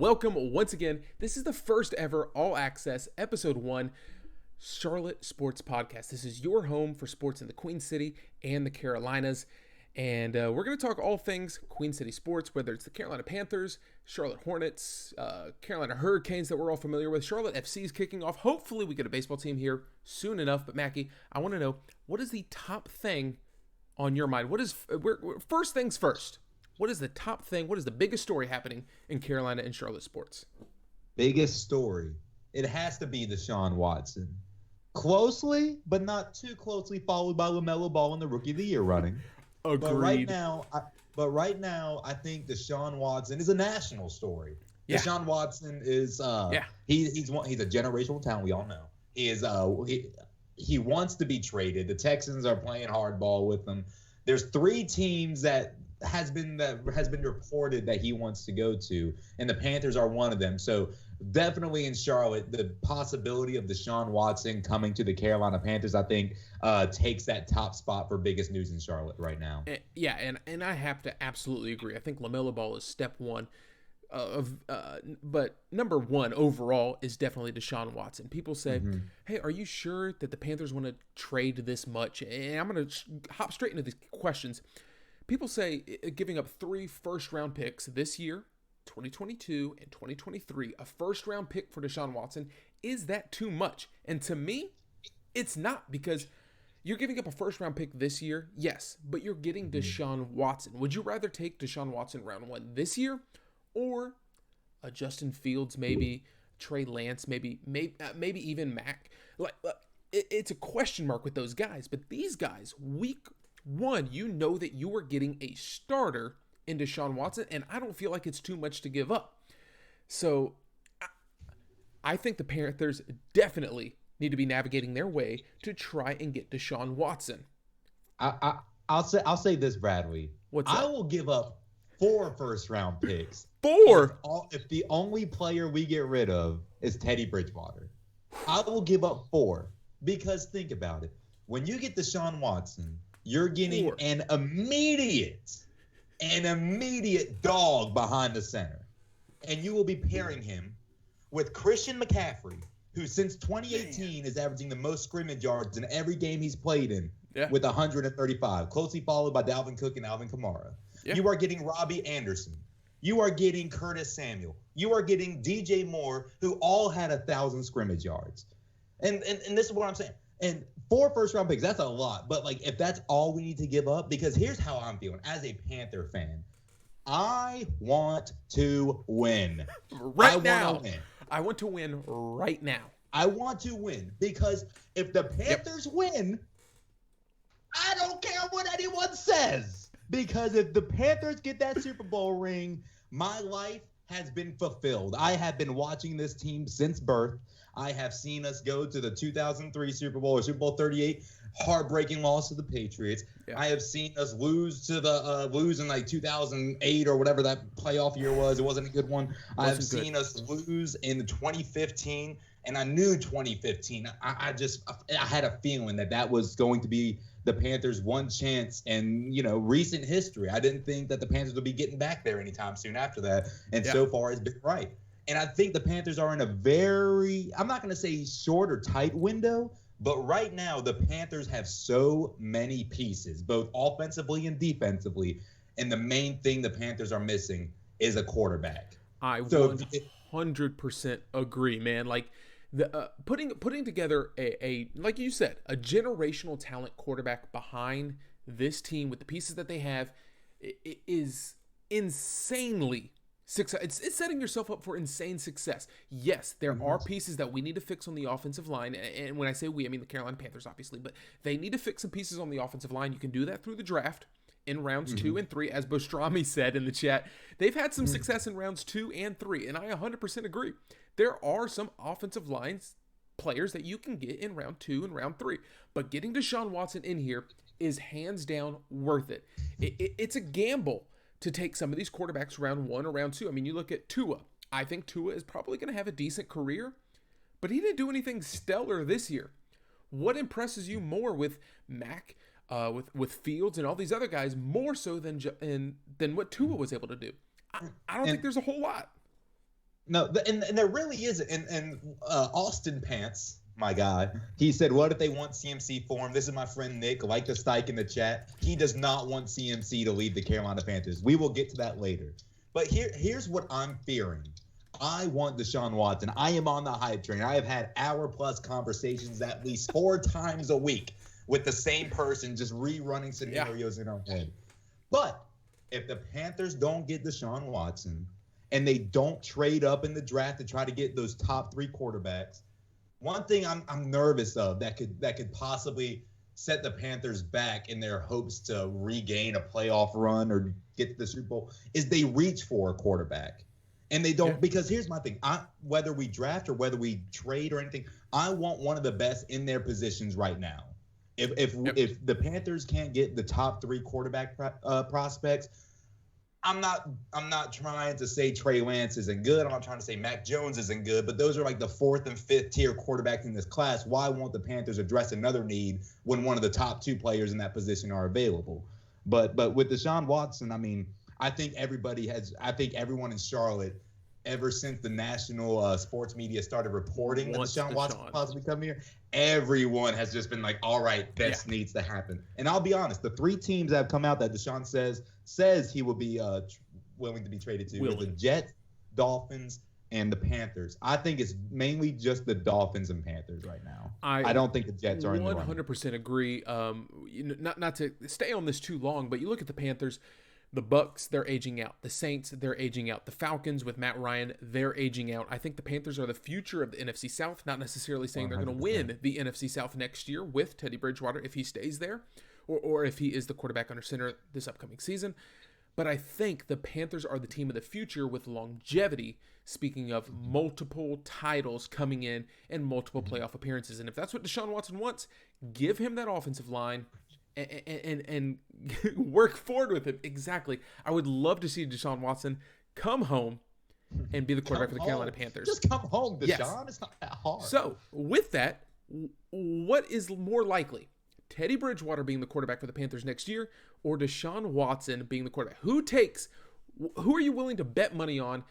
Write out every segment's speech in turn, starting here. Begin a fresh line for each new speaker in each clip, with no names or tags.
Welcome once again. This is the first ever All Access Episode 1 Charlotte Sports Podcast. This is your home for sports in the Queen City and the Carolinas. And we're going to talk all things Queen City sports, whether it's the Carolina Panthers, Charlotte Hornets, Carolina Hurricanes that we're all familiar with. Charlotte FC is kicking off. Hopefully we get a baseball team here soon enough. But Mackie, I want to know, what is the top thing on your mind? First things first. What is the top thing? What is the biggest story happening in Carolina and Charlotte sports?
Biggest story. It has to be Deshaun Watson. Closely, but not too closely followed by Lamelo Ball in the Rookie of the Year running.
Agreed.
But right now, I think Deshaun Watson is a national story. Yeah. Deshaun Watson is he's a generational talent. We all know he is. He wants to be traded. The Texans are playing hardball with him. There's 3 teams that has been reported that he wants to go to, and the Panthers are one of them. So definitely in Charlotte, the possibility of Deshaun Watson coming to the Carolina Panthers, I think, takes that top spot for biggest news in Charlotte right now.
And I have to absolutely agree. I think LaMelo Ball is step one but number one overall is definitely Deshaun Watson. People say, hey, are you sure that the Panthers want to trade this much? And I'm going to hop straight into these questions. People say giving up 3 first-round picks this year, 2022 and 2023, a first-round pick for Deshaun Watson, is that too much? And to me, it's not, because you're giving up a first-round pick this year, yes, but you're getting Deshaun Watson. Would you rather take Deshaun Watson round 1 this year, or a Justin Fields, maybe Trey Lance, maybe even Mac? It's a question mark with those guys, but these guys, week 1, you know that you are getting a starter in Deshaun Watson, and I don't feel like it's too much to give up. So I think the Panthers definitely need to be navigating their way to try and get Deshaun Watson.
I'll say this, Bradley.
What's that?
I will give up 4 first-round picks.
4?
If the only player we get rid of is Teddy Bridgewater. I will give up 4, because think about it. When you get Deshaun Watson, you're getting an immediate dog behind the center. And you will be pairing him with Christian McCaffrey, who since 2018 is averaging the most scrimmage yards in every game he's played in, with 135, closely followed by Dalvin Cook and Alvin Kamara. Yeah. You are getting Robbie Anderson. You are getting Curtis Samuel. You are getting DJ Moore, who all had 1,000 scrimmage yards. And this is what I'm saying. And 4 first-round picks, that's a lot. But, if that's all we need to give up, because here's how I'm feeling. As a Panther fan, I want to win.
Right now. I want to win right now.
I want to win, because if the Panthers win, I don't care what anyone says. Because if the Panthers get that Super Bowl ring, my life has been fulfilled. I have been watching this team since birth. I have seen us go to the 2003 Super Bowl, or Super Bowl 38, heartbreaking loss to the Patriots. Yeah. I have seen us lose in 2008 or whatever that playoff year was. It wasn't a good one. I have seen us lose in 2015, and I knew 2015. I had a feeling that was going to be the Panthers' one chance in, recent history. I didn't think that the Panthers would be getting back there anytime soon after that, and so far it's been right. And I think the Panthers are in a very, I'm not going to say short or tight window, but right now the Panthers have so many pieces, both offensively and defensively, and the main thing the Panthers are missing is a quarterback.
I 100% agree, man. Putting together a like you said, a generational talent quarterback behind this team with the pieces that they have is insanely success. It's setting yourself up for insane success. Yes, there are pieces that we need to fix on the offensive line, and when I say we, I mean the Carolina Panthers, obviously, but they need to fix some pieces on the offensive line. You can do that through the draft in rounds 2 and 3, as Bostrami said in the chat. They've had some success in rounds 2 and 3, and I 100% agree. There are some offensive lines players that you can get in round 2 and round 3, but getting Deshaun Watson in here is hands down worth it. It's a gamble to take some of these quarterbacks round 1 or round 2. I mean, you look at Tua. I think Tua is probably going to have a decent career, but he didn't do anything stellar this year. What impresses you more with Mac, with Fields and all these other guys, more so than what Tua was able to do? I don't think there's a whole lot.
No, and there really isn't. And Austin Pants, my guy, he said, what if they want CMC for him? This is my friend Nick, like the Stike in the chat. He does not want CMC to leave the Carolina Panthers. We will get to that later. But here's what I'm fearing. I want Deshaun Watson. I am on the hype train. I have had hour-plus conversations at least 4 times a week with the same person, just rerunning scenarios in our head. But if the Panthers don't get Deshaun Watson and they don't trade up in the draft to try to get those top 3 quarterbacks, one thing I'm nervous of that could possibly set the Panthers back in their hopes to regain a playoff run or get to the Super Bowl is they reach for a quarterback. And they don't, because here's my thing. Whether we draft or whether we trade or anything, I want one of the best in their positions right now. If the Panthers can't get the top 3 quarterback prospects, I'm not trying to say Trey Lance isn't good. I'm not trying to say Mac Jones isn't good, but those are like the 4th and 5th tier quarterbacks in this class. Why won't the Panthers address another need when one of the top 2 players in that position are available? But with Deshaun Watson, I mean, I think everyone in Charlotte, ever since the national sports media started reporting that Deshaun Watson possibly coming here, everyone has just been like, all right, this needs to happen. And I'll be honest, the 3 teams that have come out that Deshaun says he will be willing to be traded to are the Jets, Dolphins, and the Panthers. I think it's mainly just the Dolphins and Panthers right now. I don't think the Jets are in the running.
100% agree. Not to stay on this too long, but you look at the Panthers. The Bucks, they're aging out. The Saints, they're aging out. The Falcons with Matt Ryan, they're aging out. I think the Panthers are the future of the NFC South, not necessarily saying 100%. They're going to win the NFC South next year with Teddy Bridgewater if he stays there or if he is the quarterback under center this upcoming season. But I think the Panthers are the team of the future with longevity, speaking of multiple titles coming in and multiple playoff appearances. And if that's what Deshaun Watson wants, give him that offensive line and work forward with him. Exactly. I would love to see Deshaun Watson come home and be the quarterback for the Carolina Panthers.
Just come home, Deshaun. Yes. It's not that hard.
So, with that, what is more likely? Teddy Bridgewater being the quarterback for the Panthers next year or Deshaun Watson being the quarterback? Who are you willing to bet money on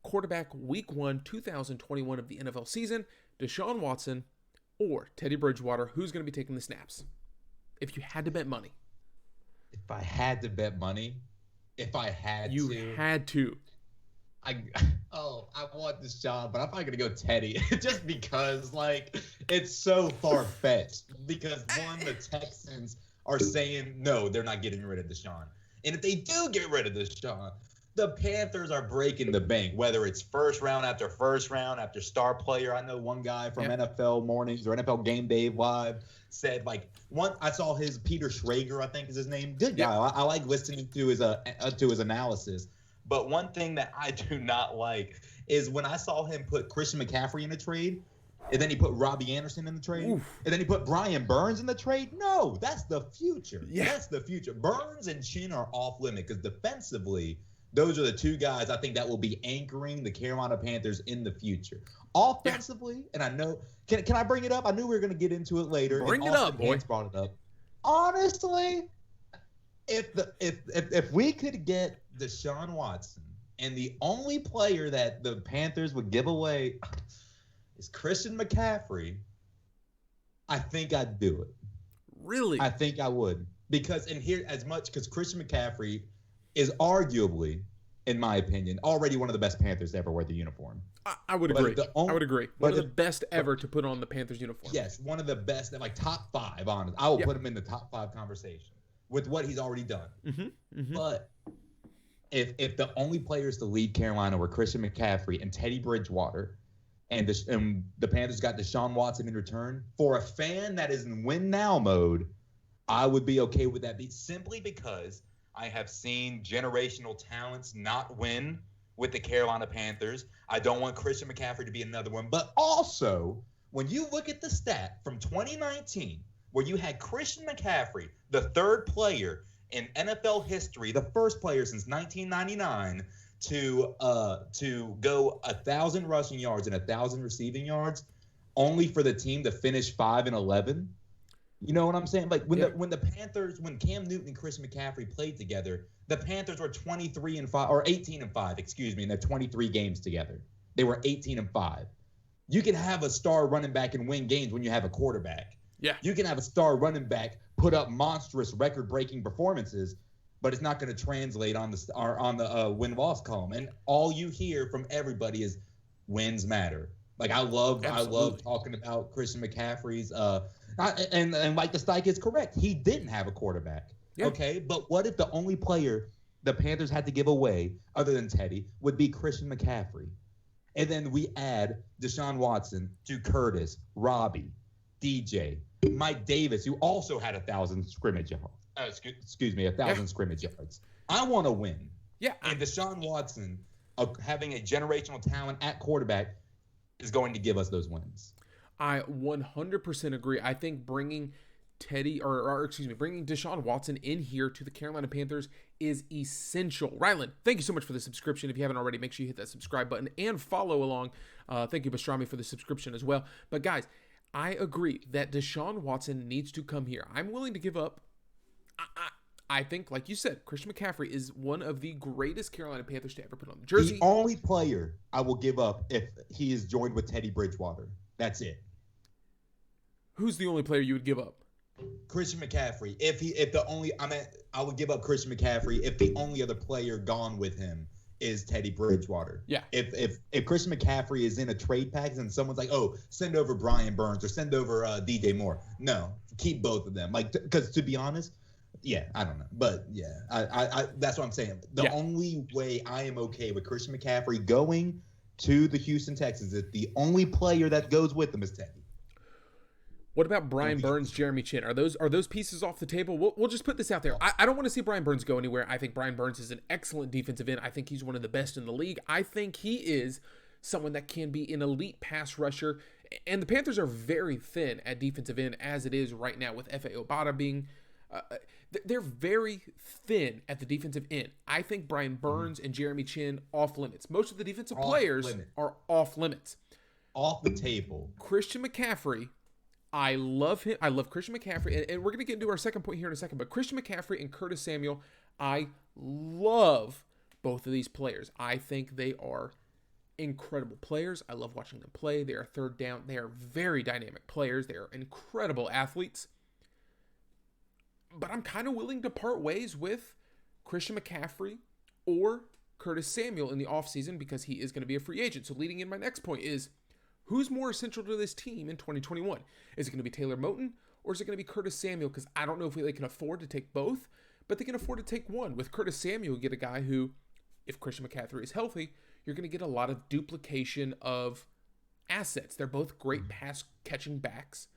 quarterback week 1, 2021 of the NFL season? Deshaun Watson or Teddy Bridgewater? Who's going to be taking the snaps? If you had to bet money.
If I had to bet money, you
had to.
I want Deshaun, but I'm probably gonna go Teddy just because it's so far fetched. Because one, the Texans are saying no, they're not getting rid of Deshaun, and if they do get rid of Deshaun, the Panthers are breaking the bank. Whether it's first round after star player. I know one guy from NFL Mornings or NFL Game Day Live said I saw his Peter Schrager, I think is his name. Good guy. I like listening to his analysis. But one thing that I do not like is when I saw him put Christian McCaffrey in a trade, and then he put Robbie Anderson in the trade, and then he put Brian Burns in the trade. No, that's the future. Yeah. That's the future. Burns and Chin are off limit because defensively, those are the 2 guys I think that will be anchoring the Carolina Panthers in the future. Offensively, and I know, can I bring it up? I knew we were going to get into it later.
Bring it up, boy.
Brought it up. Honestly, if we could get Deshaun Watson and the only player that the Panthers would give away is Christian McCaffrey, I think I'd do it.
Really?
I think I would. Because Christian McCaffrey is arguably, in my opinion, already one of the best Panthers to ever wear the uniform.
I would agree. I would agree. One of the best ever to put on the Panthers uniform.
Yes, one of the best, top 5, honestly. I will put him in the top 5 conversation with what he's already done. But if the only players to lead Carolina were Christian McCaffrey and Teddy Bridgewater, and the Panthers got Deshaun Watson in return, for a fan that is in win now mode, I would be okay with that, simply because I have seen generational talents not win with the Carolina Panthers. I don't want Christian McCaffrey to be another one. But also, when you look at the stat from 2019, where you had Christian McCaffrey, the 3rd player in NFL history, the 1st player since 1999 to go 1,000 rushing yards and 1,000 receiving yards, only for the team to finish 5-11. You know what I'm saying? Like when
Yeah.
when Cam Newton and Chris McCaffrey played together, the Panthers were 23-5 or 18-5, excuse me, in their 23 games together. They were 18-5. You can have a star running back and win games when you have a quarterback.
Yeah.
You can have a star running back put up monstrous record-breaking performances, but it's not going to translate on the win-loss column. And all you hear from everybody is wins matter. Like I love talking about Christian McCaffrey's and like the Stike is correct. He didn't have a quarterback. Yeah. Okay, but what if the only player the Panthers had to give away other than Teddy would be Christian McCaffrey? And then we add Deshaun Watson to Curtis, Robbie, DJ, Mike Davis, who also had 1,000 scrimmage yards. 1,000 scrimmage yards. I want to win.
Yeah.
And Deshaun Watson, having a generational talent at quarterback, is going to give us those wins.
I 100% agree. I think bringing bringing Deshaun Watson in here to the Carolina Panthers is essential. Rylan, thank you so much for the subscription. If you haven't already, make sure you hit that subscribe button and follow along. Thank you, Pastrami, for the subscription as well. But guys, I agree that Deshaun Watson needs to come here. I'm willing to give up. I think, like you said, Christian McCaffrey is one of the greatest Carolina Panthers to ever put on the jersey.
The only player I will give up if he is joined with Teddy Bridgewater. That's it.
Who's the only player you would give up?
Christian McCaffrey. I would give up Christian McCaffrey if the only other player gone with him is Teddy Bridgewater.
Yeah.
If Christian McCaffrey is in a trade package and someone's like, oh, send over Brian Burns or send over DJ Moore. No, keep both of them. Like, because to be honest, yeah, I don't know, but yeah, I that's what I'm saying. The only way I am okay with Christian McCaffrey going to the Houston Texans is the only player that goes with them is Teddy.
What about Brian Burns, Jeremy Chin? Are those pieces off the table? We'll just put this out there. I don't want to see Brian Burns go anywhere. I think Brian Burns is an excellent defensive end. I think he's one of the best in the league. I think he is someone that can be an elite pass rusher. And the Panthers are very thin at defensive end as it is right now with Efe Obada being they're very thin at the defensive end. I think Brian Burns and Jeremy Chin off limits. Most of the defensive players are off limits.
Off the table.
Christian McCaffrey, I love him. I love Christian McCaffrey. And we're going to get into our second point here in a second. But Christian McCaffrey and Curtis Samuel, I love both of these players. I think they are incredible players. I love watching them play. They are third down. They are very dynamic players. They are incredible athletes. But I'm kind of willing to part ways with Christian McCaffrey or Curtis Samuel in the offseason because he is going to be a free agent. So leading in my next point is, who's more essential to this team in 2021? Is it going to be Taylor Moton or is it going to be Curtis Samuel? Because I don't know if they can afford to take both, but they can afford to take one. With Curtis Samuel, you get a guy who, if Christian McCaffrey is healthy, you're going to get a lot of duplication of assets. They're both great pass-catching backs.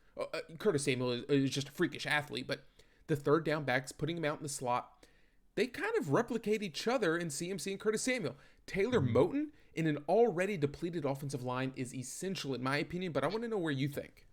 Curtis Samuel is just a freakish athlete, but the third down backs, putting him out in the slot, they kind of replicate each other in CMC and Curtis Samuel. Taylor Moton in an already depleted offensive line is essential in my opinion, but I want to know where you think.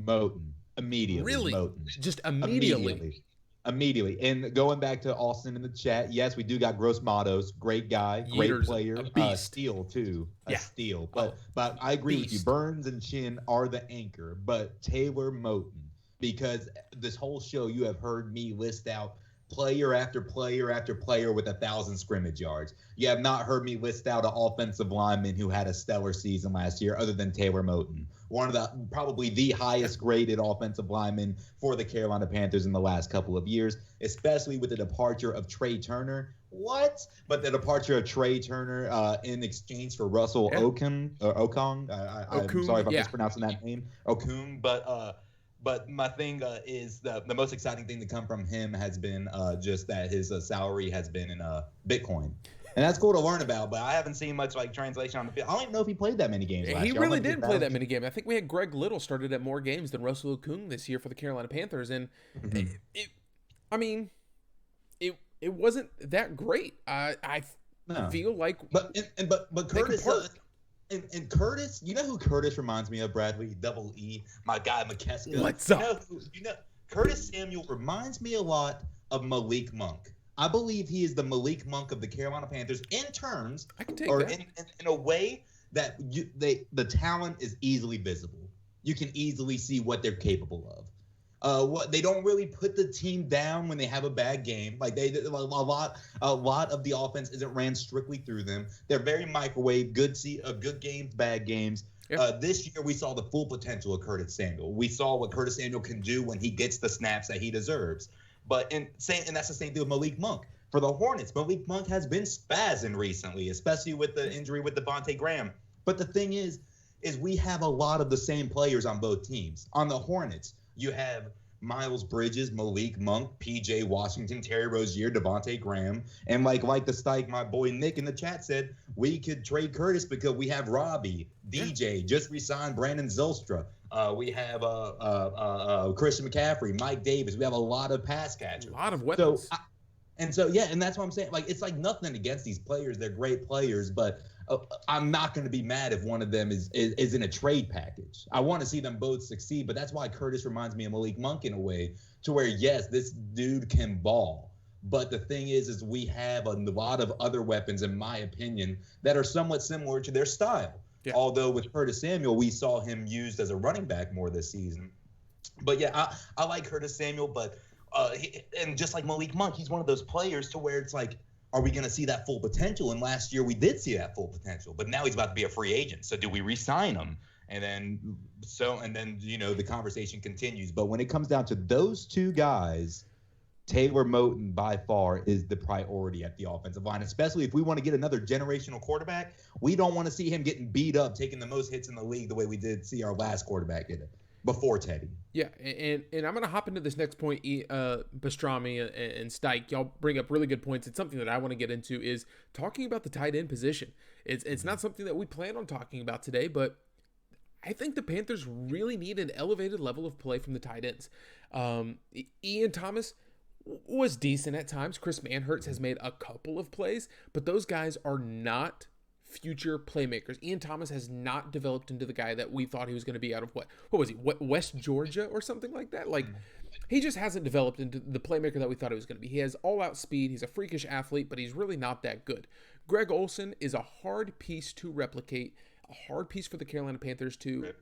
Moton. Immediately.
Really?
Moton.
Just immediately.
Immediately. And going back to Austin in the chat, yes, we do got Gross Matos. Great guy. Great player.
A beast.
Steal, too. A steal. But I agree with you. Burns and Chin are the anchor, but Taylor Moton. Because this whole show, you have heard me list out player after player after player with 1,000 scrimmage yards. You have not heard me list out an offensive lineman who had a stellar season last year other than Taylor Moton. One of the probably the highest graded offensive linemen for the Carolina Panthers in the last couple of years, especially with the departure of Trey Turner. What? But the departure of Trey Turner in exchange for Russell Okung. I'm sorry if I'm mispronouncing that name. Okung. But my thing is the most exciting thing to come from him has been just that his salary has been in Bitcoin. And that's cool to learn about, but I haven't seen much like translation on the field. I don't even know if he played that many games last year.
He really didn't play that many games. I think we had Greg Little started at more games than Russell Okung this year for the Carolina Panthers. And it wasn't that great. I feel like
But Curtis And Curtis, you know who Curtis reminds me of, Bradley? Double E, my guy McKeska.
What's up?
Curtis Samuel reminds me a lot of Malik Monk. I believe he is the Malik Monk of the Carolina Panthers in terms,
I can take that.
In a way that the talent is easily visible. You can easily see what they're capable of. What they don't really put the team down when they have a bad game. Like a lot of the offense isn't ran strictly through them. They're very microwave, good games, bad games. Yep. This year we saw the full potential of Curtis Samuel. We saw what Curtis Samuel can do when he gets the snaps that he deserves. And that's the same thing with Malik Monk. For the Hornets, Malik Monk has been spazzing recently, especially with the injury with Devontae Graham. But the thing is we have a lot of the same players on both teams. On the Hornets, you have Miles Bridges, Malik Monk, P.J. Washington, Terry Rozier, Devontae Graham. And like the Stike, my boy Nick in the chat said, we could trade Curtis because we have Robbie, DJ, just re-signed Brandon Zylstra. We have Christian McCaffrey, Mike Davis. We have a lot of pass catchers.
A lot of weapons.
And that's what I'm saying. Like, it's like nothing against these players. They're great players, but I'm not going to be mad if one of them is in a trade package. I want to see them both succeed, but that's why Curtis reminds me of Malik Monk in a way, to where, yes, this dude can ball. But the thing is we have a lot of other weapons, in my opinion, that are somewhat similar to their style. Yeah. Although with Curtis Samuel, we saw him used as a running back more this season. But yeah, I like Curtis Samuel, but and just like Malik Monk, he's one of those players to where it's like, are we going to see that full potential? And last year we did see that full potential, but now he's about to be a free agent. So do we re-sign him? And then the conversation continues. But when it comes down to those two guys, Taylor Moton by far is the priority at the offensive line, especially if we want to get another generational quarterback. We don't want to see him getting beat up, taking the most hits in the league the way we did see our last quarterback get it before Teddy.
Yeah, and I'm going to hop into this next point, Pastrami and Stike. Y'all bring up really good points. It's something that I want to get into is talking about the tight end position. It's not something that we plan on talking about today, but I think the Panthers really need an elevated level of play from the tight ends. Ian Thomas was decent at times. Chris Manhertz has made a couple of plays, but those guys are not future playmakers. Ian Thomas has not developed into the guy that we thought he was going to be out of what was he, West Georgia or something like that? Like, he just hasn't developed into the playmaker that we thought he was going to be. He has all-out speed. He's a freakish athlete, but he's really not that good. Greg Olsen is a hard piece to replicate, a hard piece for the Carolina Panthers to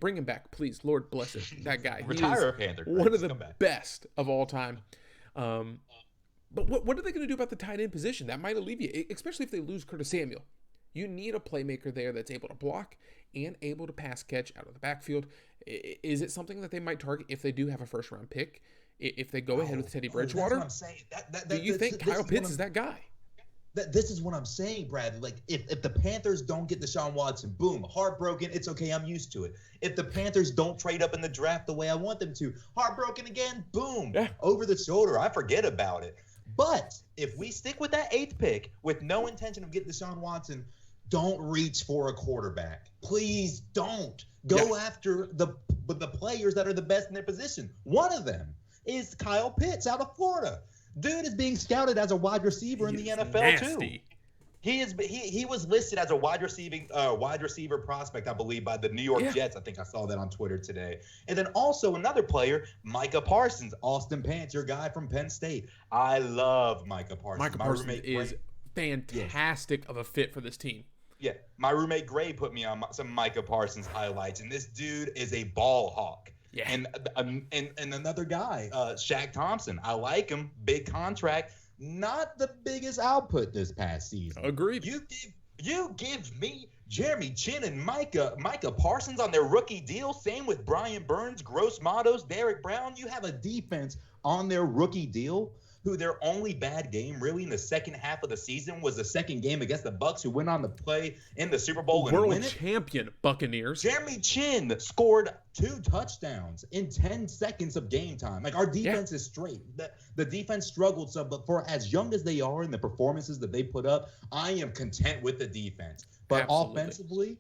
bring him back, please. Lord bless it. That guy.
Retire a Panther.
One of the best of all time. But what are they going to do about the tight end position? That might alleviate, especially if they lose Curtis Samuel. You need a playmaker there that's able to block and able to pass catch out of the backfield. Is it something that they might target if they do have a first-round pick? If they go ahead with Teddy Bridgewater?
That's what I'm saying.
Do you think Kyle Pitts is that guy?
This is what I'm saying, Brad. Like, if the Panthers don't get Deshaun Watson, boom, heartbroken. It's okay. I'm used to it. If the Panthers don't trade up in the draft the way I want them to, heartbroken again, boom, over the shoulder. I forget about it. But if we stick with that 8th pick with no intention of getting Deshaun Watson, don't reach for a quarterback. Please don't. Go after the players that are the best in their position. One of them is Kyle Pitts out of Florida. Dude is being scouted as a wide receiver in the NFL too. He was listed as a wide receiver prospect, I believe, by the New York Jets. I think I saw that on Twitter today. And then also another player, Micah Parsons, Austin Pants, your guy from Penn State. I love Micah Parsons.
Micah Parsons is fantastic of a fit for this team.
Yeah, my roommate Gray put me on some Micah Parsons highlights, and this dude is a ball hawk. Yeah. And another guy, Shaq Thompson. I like him. Big contract. Not the biggest output this past season.
Agreed.
You give me Jeremy Chin and Micah Parsons on their rookie deal. Same with Brian Burns, Gross Matos, Derek Brown. You have a defense on their rookie deal who their only bad game really in the second half of the season was the second game against the Bucs, who went on to play in the Super Bowl and win it.
World champion Buccaneers.
Jeremy Chin scored 2 touchdowns in 10 seconds of game time. Like, our defense is straight. The defense struggled some, but for as young as they are and the performances that they put up, I am content with the defense. But offensively,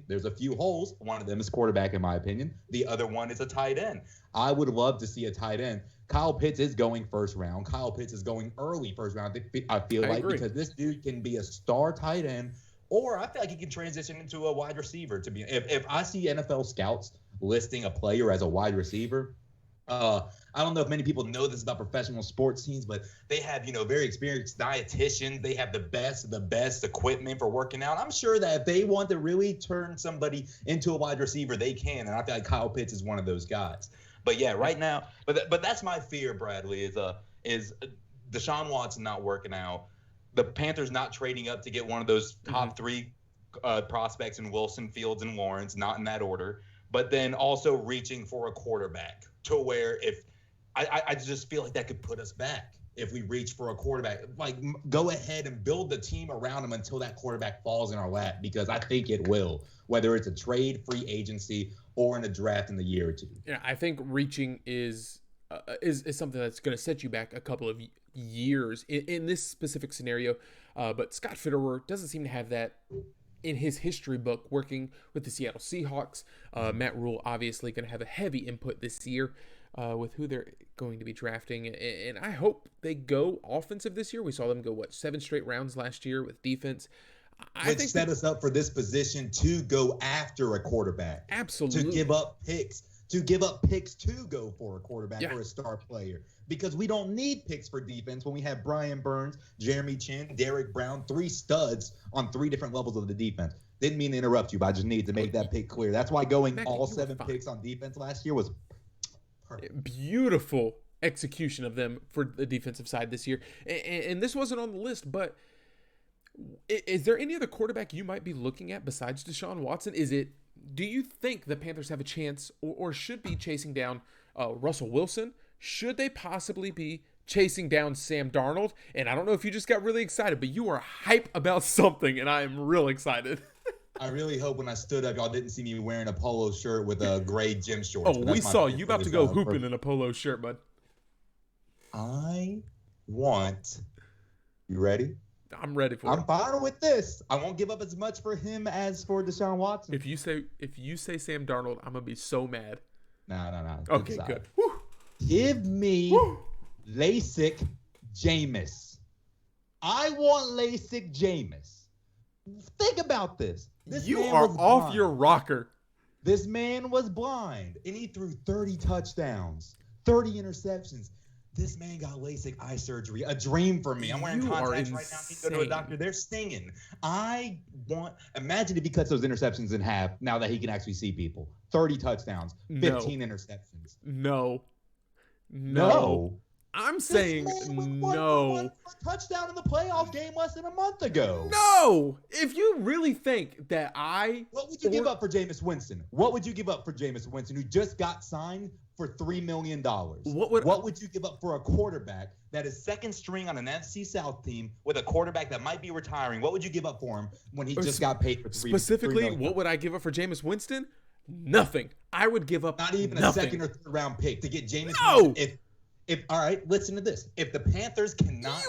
there's a few holes. One of them is quarterback, in my opinion. The other one is a tight end. I would love to see a tight end. Kyle Pitts is going first round. Kyle Pitts is going early first round, I feel like, because this dude can be a star tight end, or I feel like he can transition into a wide receiver. If I see NFL scouts listing a player as a wide receiver, I don't know if many people know this about professional sports teams, but they have, very experienced dietitians. They have the best equipment for working out. I'm sure that if they want to really turn somebody into a wide receiver, they can. And I feel like Kyle Pitts is one of those guys. But yeah, right now, but that's my fear, Bradley, is Deshaun Watson not working out, the Panthers not trading up to get one of those top three prospects in Wilson, Fields, and Lawrence, not in that order, but then also reaching for a quarterback to where if I just feel like that could put us back if we reach for a quarterback. Like, go ahead and build the team around him until that quarterback falls in our lap, because I think it will, whether it's a trade, free agency, or in a draft in the year or two.
Yeah, I think reaching is something that's going to set you back a couple of years in this specific scenario. But Scott Fitterer doesn't seem to have that in his history book working with the Seattle Seahawks. Matt Rule obviously going to have a heavy input this year with who they're going to be drafting. And I hope they go offensive this year. We saw them go, 7 straight rounds last year with defense.
I think set us up for this position to go after a quarterback.
Absolutely.
To give up picks to go for a quarterback or a star player. Because we don't need picks for defense when we have Brian Burns, Jeremy Chin, Derek Brown, 3 studs on 3 different levels of the defense. Didn't mean to interrupt you, but I just needed to make that pick clear. That's why going all 7 picks on defense last year was perfect.
Beautiful execution of them for the defensive side this year. And this wasn't on the list, but is there any other quarterback you might be looking at besides Deshaun Watson? Do you think the Panthers have a chance or should be chasing down Russell Wilson? Should they possibly be chasing down Sam Darnold? And I don't know if you just got really excited, but you are hype about something, and I am real excited.
I really hope when I stood up, y'all didn't see me wearing a polo shirt with a gray gym shorts.
Oh, we saw you about to go hooping in a polo shirt, bud.
You ready?
I'm ready for it.
I'm fine with this. I won't give up as much for him as for Deshaun Watson.
If you say Sam Darnold, I'm gonna be so mad.
No.
Okay, good. Woo.
Give me LASIK Jameis. I want LASIK Jameis. Think about this.
You are off your rocker.
This man was blind, and he threw 30 touchdowns, 30 interceptions. This man got LASIK eye surgery. A dream for me. I'm wearing contacts right now. He go to a doctor. They're stinging. Imagine if he cuts those interceptions in half now that he can actually see people. 30 touchdowns, 15 interceptions.
No. I'm saying no.
Touchdown in the playoff game less than a month ago.
No. If you really think that
What would you give up for Jameis Winston? What would you give up for Jameis Winston, who just got signed for $3 million? What would you give up for a quarterback that is second string on an NFC South team with a quarterback that might be retiring? What would you give up for him when he just got paid for $3 million?
Specifically, what would I give up for Jameis Winston? Nothing. I would give up
not even
nothing.
A second or third round pick to get Jameis
Winston.
If all right, listen to this. If the Panthers cannot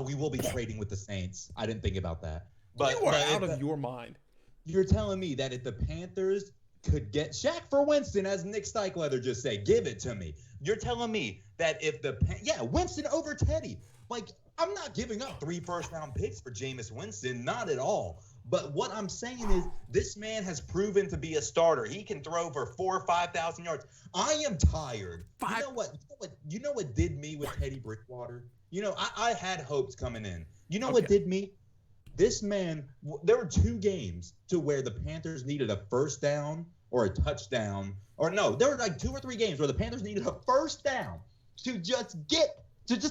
we will be trading with the Saints. I didn't think about that. But
you are out of your mind.
You're telling me that if the Panthers could get Shaq for Winston, as Nick Steichleather just said, give it to me. You're telling me that if Winston over Teddy. Like, I'm not giving up 3 first-round picks for Jameis Winston, not at all. But what I'm saying is this man has proven to be a starter. He can throw for 4,000 or 5,000 yards. I am tired. You know what did me with Teddy Bridgewater? I had hopes coming in. You know what did me? This man, there were 2 games to where the Panthers needed a first down or a touchdown. Or no, there were like 2 or 3 games where the Panthers needed a first down to just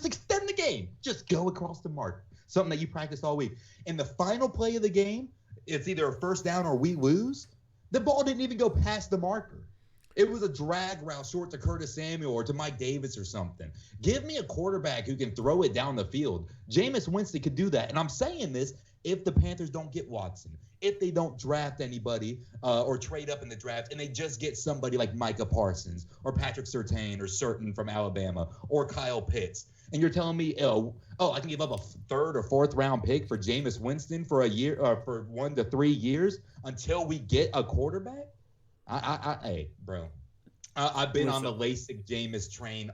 extend the game. Just go across the mark. Something that you practiced all week. In the final play of the game, it's either a first down or we lose. The ball didn't even go past the marker. It was a drag route short to Curtis Samuel or to Mike Davis or something. Give me a quarterback who can throw it down the field. Jameis Winston could do that. And I'm saying this if the Panthers don't get Watson, if they don't draft anybody or trade up in the draft, and they just get somebody like Micah Parsons or Patrick Surtain or Certain from Alabama or Kyle Pitts. And you're telling me, I can give up a 3rd or 4th round pick for Jameis Winston for a year or for 1 to 3 years until we get a quarterback? Hey, bro, I've been on the LASIK Jameis train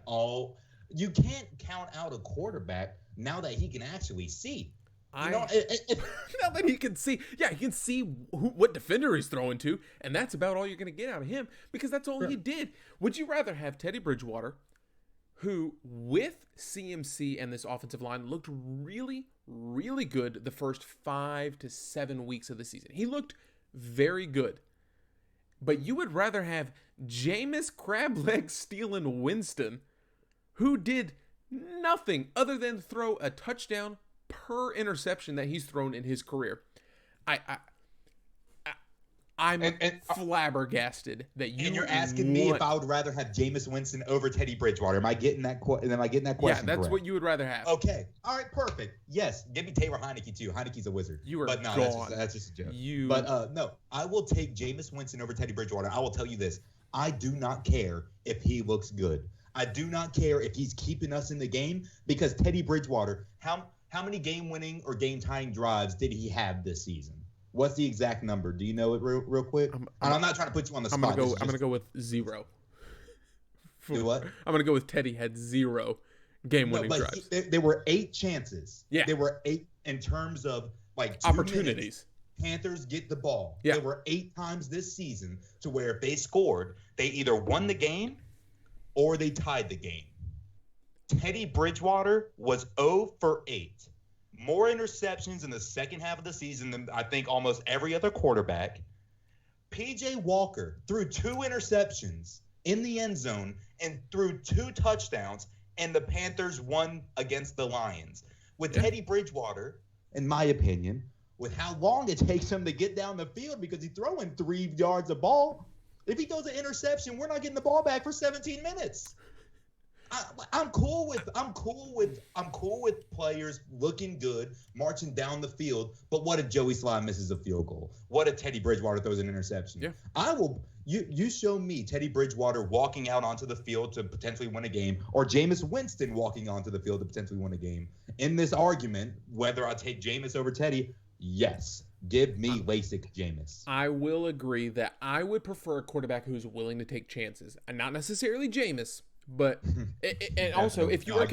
you can't count out a quarterback now that he can actually see.
Now that he can see, he can see what defender he's throwing to, and that's about all you're going to get out of him because that's all he did. Would you rather have Teddy Bridgewater, who with CMC and this offensive line looked really, really good the first 5 to 7 weeks of the season? He looked very good. but you would rather have Jameis Crableg stealing Winston, who did nothing other than throw a touchdown per interception that he's thrown in his career. I'm flabbergasted that you.
And you're asking me if I would rather have Jameis Winston over Teddy Bridgewater. Am I getting that? Am I getting that question?
Yeah, that's
correct?
what you would rather have.
Okay. All right. Perfect. Yes. Give me Taylor Heineke too. Heineke's a wizard.
You are
but no,
gone.
That's just a joke.
But
no, I will take Jameis Winston over Teddy Bridgewater. I will tell you this: I do not care if he looks good. I do not care if he's keeping us in the game because Teddy Bridgewater. How many game-winning or game-tying drives did he have this season? What's the exact number? Do you know it real quick? I'm not trying to put you on the spot.
I'm gonna go with 0.
Do what?
I'm gonna go with Teddy had 0 game-winning drives.
There were 8 chances.
Yeah.
There were 8 in terms of like 2
opportunities.
Panthers get the ball.
Yeah.
There were 8 times this season to where if they scored, they either won the game or they tied the game. Teddy Bridgewater was 0 for 8. More interceptions in the second half of the season than I think almost every other quarterback. P.J. Walker threw 2 interceptions in the end zone and threw 2 touchdowns, and the Panthers won against the Lions. With Teddy Bridgewater, in my opinion, with how long it takes him to get down the field because he's throwing 3 yards of ball, if he throws an interception, we're not getting the ball back for 17 minutes. I'm cool with players looking good, marching down the field. But what if Joey Slye misses a field goal? What if Teddy Bridgewater throws an interception?
Yeah.
You show me Teddy Bridgewater walking out onto the field to potentially win a game, or Jameis Winston walking onto the field to potentially win a game. In this argument, whether I take Jameis over Teddy, yes. Give me LASIK Jameis.
I will agree that I would prefer a quarterback who's willing to take chances, and not necessarily Jameis. But and also, if you are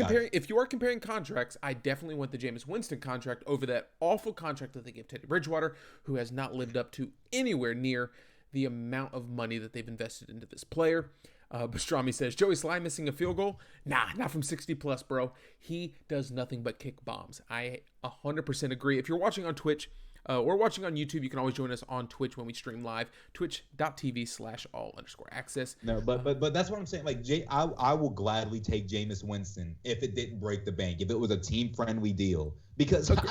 comparing contracts, I definitely want the Jameis Winston contract over that awful contract that they gave Teddy Bridgewater, who has not lived up to anywhere near the amount of money that they've invested into this player. Pastrami says, Joey Slye missing a field goal? Nah, not from 60 plus, bro. He does nothing but kick bombs. I 100% agree. If you're watching on Twitch, or watching on YouTube, you can always join us on Twitch when we stream live, twitch.tv/all_access.
No, but that's what I'm saying. Like, I will gladly take Jameis Winston if it didn't break the bank, if it was a team-friendly deal. Because how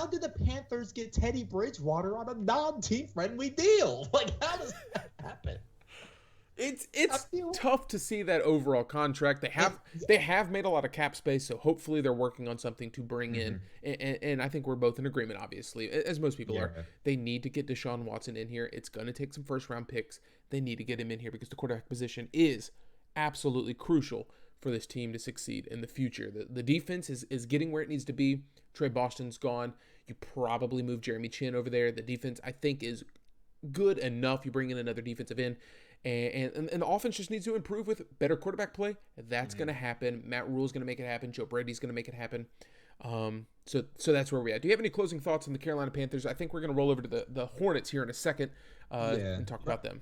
did the Panthers get Teddy Bridgewater on a non-team friendly deal? Like, how does that happen?
It's tough to see that overall contract. They have made a lot of cap space, so hopefully they're working on something to bring in. And I think we're both in agreement, obviously, as most people are. They need to get Deshaun Watson in here. It's going to take some first-round picks. They need to get him in here because the quarterback position is absolutely crucial for this team to succeed in the future. The defense is getting where it needs to be. Trey Boston's gone. You probably move Jeremy Chin over there. The defense, I think, is good enough. You bring in another defensive end. And the offense just needs to improve with better quarterback play. That's going to happen. Matt Rule's going to make it happen. Joe Brady's going to make it happen. So that's where we're at. Do you have any closing thoughts on the Carolina Panthers? I think we're going to roll over to the Hornets here in a second and talk about them.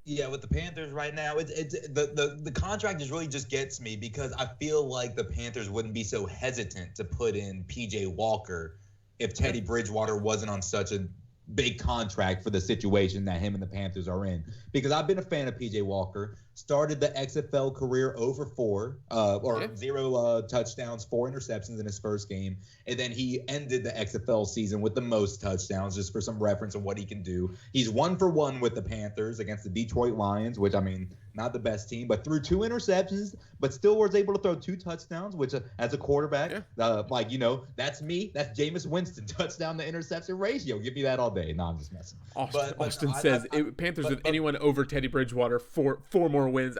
Yeah, with the Panthers right now, it's the contract just really just gets me because I feel like the Panthers wouldn't be so hesitant to put in P.J. Walker if Teddy Bridgewater wasn't on such a big contract for the situation that him and the Panthers are in. Because I've been a fan of P.J. Walker. Started the XFL career 0-4, 0 touchdowns, 4 interceptions in his first game. And then he ended the XFL season with the most touchdowns, just for some reference of what he can do. He's 1-for-1 with the Panthers against the Detroit Lions, which, I mean, not the best team, but threw 2 interceptions, but still was able to throw 2 touchdowns, which as a quarterback, that's me. That's Jameis Winston, touchdown to interception ratio. Give me that all day. No, I'm just messing.
Austin says Panthers with anyone over Teddy Bridgewater, 4 more wins.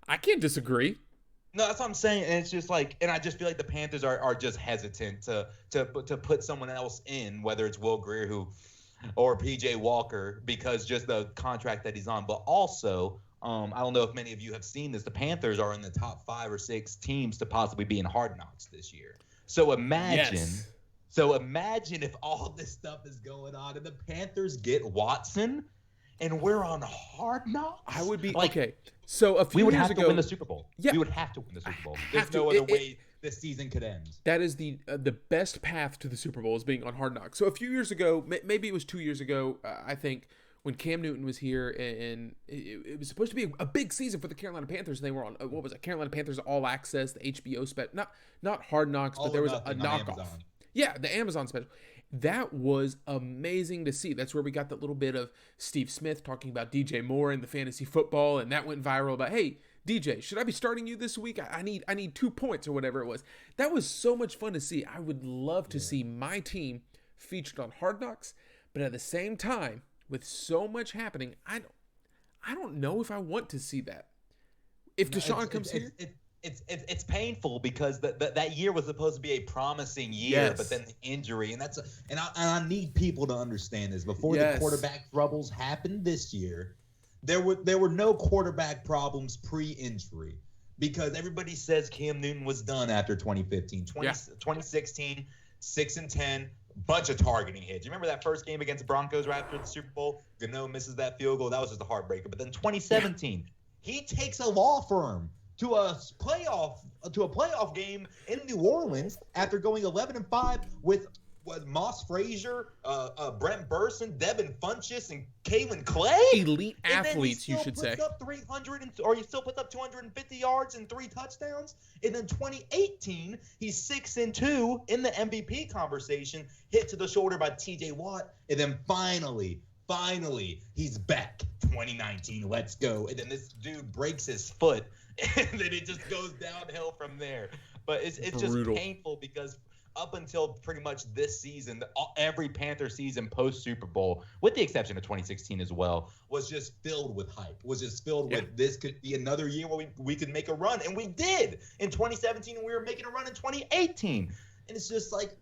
I can't disagree.
No, that's what I'm saying. And it's just like, and I just feel like the Panthers are just hesitant to put someone else in, whether it's Will Grier or PJ Walker, because just the contract that he's on. But also, I don't know if many of you have seen this. The Panthers are in the top 5 or 6 teams to possibly be in Hard Knocks this year. So imagine if all this stuff is going on and the Panthers get Watson and we're on Hard Knocks.
I would be okay. So a few years ago,
we would have to win the Super Bowl.
Yeah,
we would have to win the Super Bowl. There's no other way this season could end.
That is the best path to the Super Bowl is being on Hard Knocks. So a few years ago, maybe it was 2 years ago, I think when Cam Newton was here, and it was supposed to be a big season for the Carolina Panthers. And they were on what was it? Carolina Panthers All Access, the HBO special, not Hard Knocks, but there was a knockoff. Yeah, the Amazon special. That was amazing to see. That's where we got that little bit of Steve Smith talking about DJ Moore and the fantasy football, and that went viral about, hey, DJ, should I be starting you this week? I need 2 points or whatever it was. That was so much fun to see. I would love to see my team featured on Hard Knocks, but at the same time, with so much happening, I don't know if I want to see that. If Deshaun comes here,
it's painful because that year was supposed to be a promising year, but then the injury, and I need people to understand this. Before the quarterback troubles happened this year, there were no quarterback problems pre-injury because everybody says Cam Newton was done after 2015, 2016, 6-10. Bunch of targeting hits. You remember that first game against the Broncos right after the Super Bowl? Gano misses that field goal. That was just a heartbreaker. But then 2017, he takes a law firm to a playoff game in New Orleans after going 11-5 with Moss Frazier, Brent Burson, Devin Funchess, and Kalen Clay.
Elite athletes, you should say.
He still puts up 250 yards and 3 touchdowns. And then 2018, he's 6-2 in the MVP conversation, hit to the shoulder by T.J. Watt. And then finally, he's back. 2019, let's go. And then this dude breaks his foot, and then it just goes downhill from there. But it's just painful because up until pretty much this season, every Panther season post-Super Bowl, with the exception of 2016 as well, was just filled with hype, was just filled with this could be another year where we could make a run. And we did in 2017, and we were making a run in 2018. And it's just like,